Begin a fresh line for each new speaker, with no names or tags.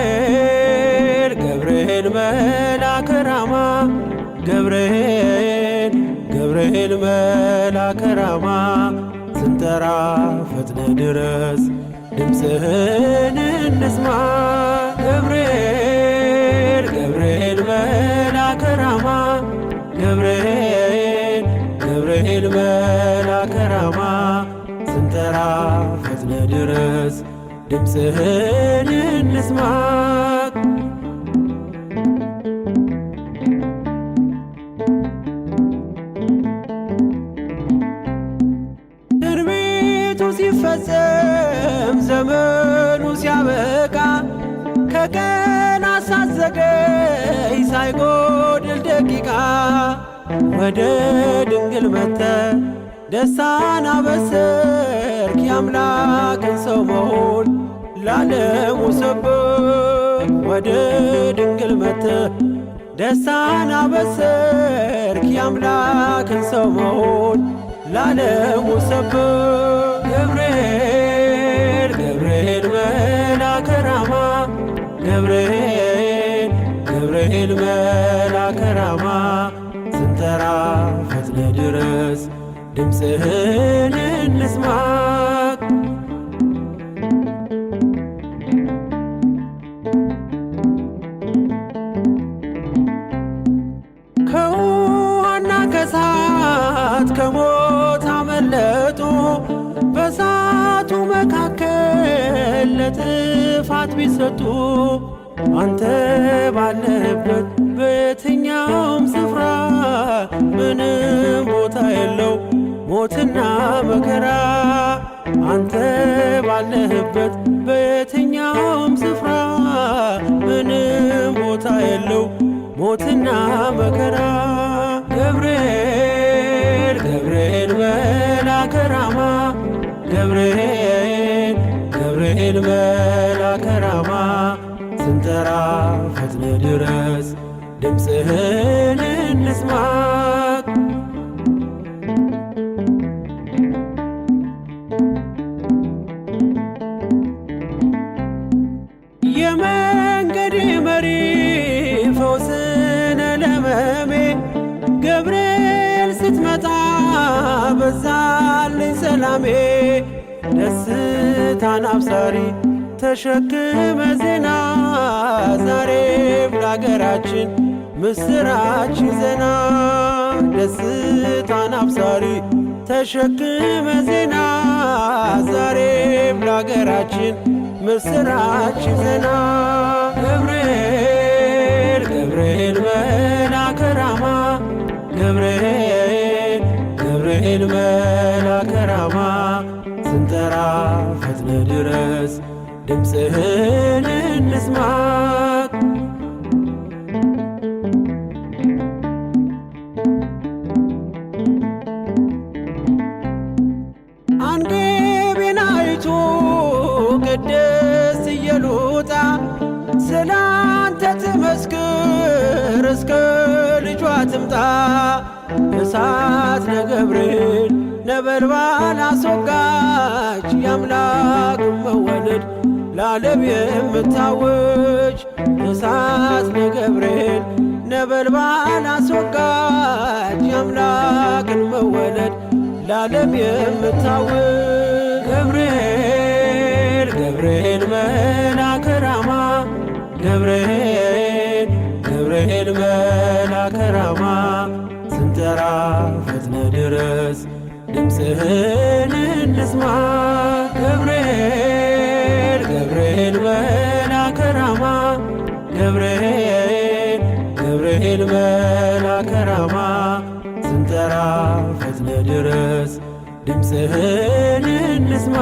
ገብርኤል ገብርኤል መልአከ ራማ ገብርኤል ገብርኤል መልአከ ራማ ስንጠራ ፈጥነ ድረስ ድምፅህን እንስማ። ገብርኤል ገብርኤል መልአከ ራማ ገብርኤል ገብርኤል መልአከ ራማ ስንጠራ ፈጥነ ድረስ ድምፅህን እንስማ። ትንቢቱ ሲፈጸም ዘመኑ ሲያበቃ ከቀናት ሳትዘገይ ሳይጎድል ደቂቃ ወደ ድንግል መጥተህ ደስታን አበሰርክ። የአምላክን ሰው መሆን ለዓለሙ ሰበክ። ወደ ድንግል መጥተህ ደስታን አበሰርክ። የአምላክን ሰው መሆን ለዓለሙ ሰበክ። ገብርኤል ገብርኤል መልአከ ራማ ገብርኤል ገብርኤል መልአከ ራማ ስንጠራ ፈጥነ ድረስ ድምፅህን እንስማ። ከውሃና ከእሳት ከሞት አመለጡ በእሳቱ መካከል ለጥፋት ቢሰጡ አንተ ባለህበት በየትኛውም ስፍራ ምንም ቦታ የለው ሞትና መከራ። አንተ ባለህበት በየትኛውም ስፍራ ምንም ቦታ የለው ሞትና መከራ። ገብርኤል ገብርኤል መልአከ ራማ ገብርኤል ገብርኤል መልአከ ራማ ስንጠራ ፈጥነ ድረስ ድምፅህን እንስማ። የመንገዴ መሪ ፈውስነ ለሕመሜ ገብርኤል ስትመጣ በዛልኝ ሰላሜ። ደስታን አብሳሪ ተሸክመ ዜና ዛሬም ለአገራችን ምስራች ዜና። ደስታን አብሳሪ ተሸክመ ዜና ዛሬም ለአገራችን ምስራች ዜና። ገብርኤል ገብርኤል መልአከ ራማ ገብርኤል ገብርኤል መልአከ ራማ ስንጠራ ፈጥነ ድረስ ድምፅህን እንስማ። አንገቤን አይቶ ቅድስት ኢየሉጣ ስላንተ ትመስክር እስከ ልጇ ትምጣ። እሳት ነገብርኤል ነበልባል አስወጋች የአምላክ መወለድ ለዓለም የምታወጅ። እሳት ነገብርኤል ነበልባል አስወጋች የአምላክን መወለድ ለዓለም የምታወጅ። ገብርኤል ገብርኤል መልአከ ራማ ገብርኤል ገብርኤል መልአከ ራማ ስንጠራ ፈጥነ ድረስ ድምፅህን እንስማ። ገብርኤል ገብርኤል መልአከ ራማ ገብርኤል ገብርኤል መልአከ ራማ ስንጠራ ፈጥነ ድረስ ድምፅህን እንስማ።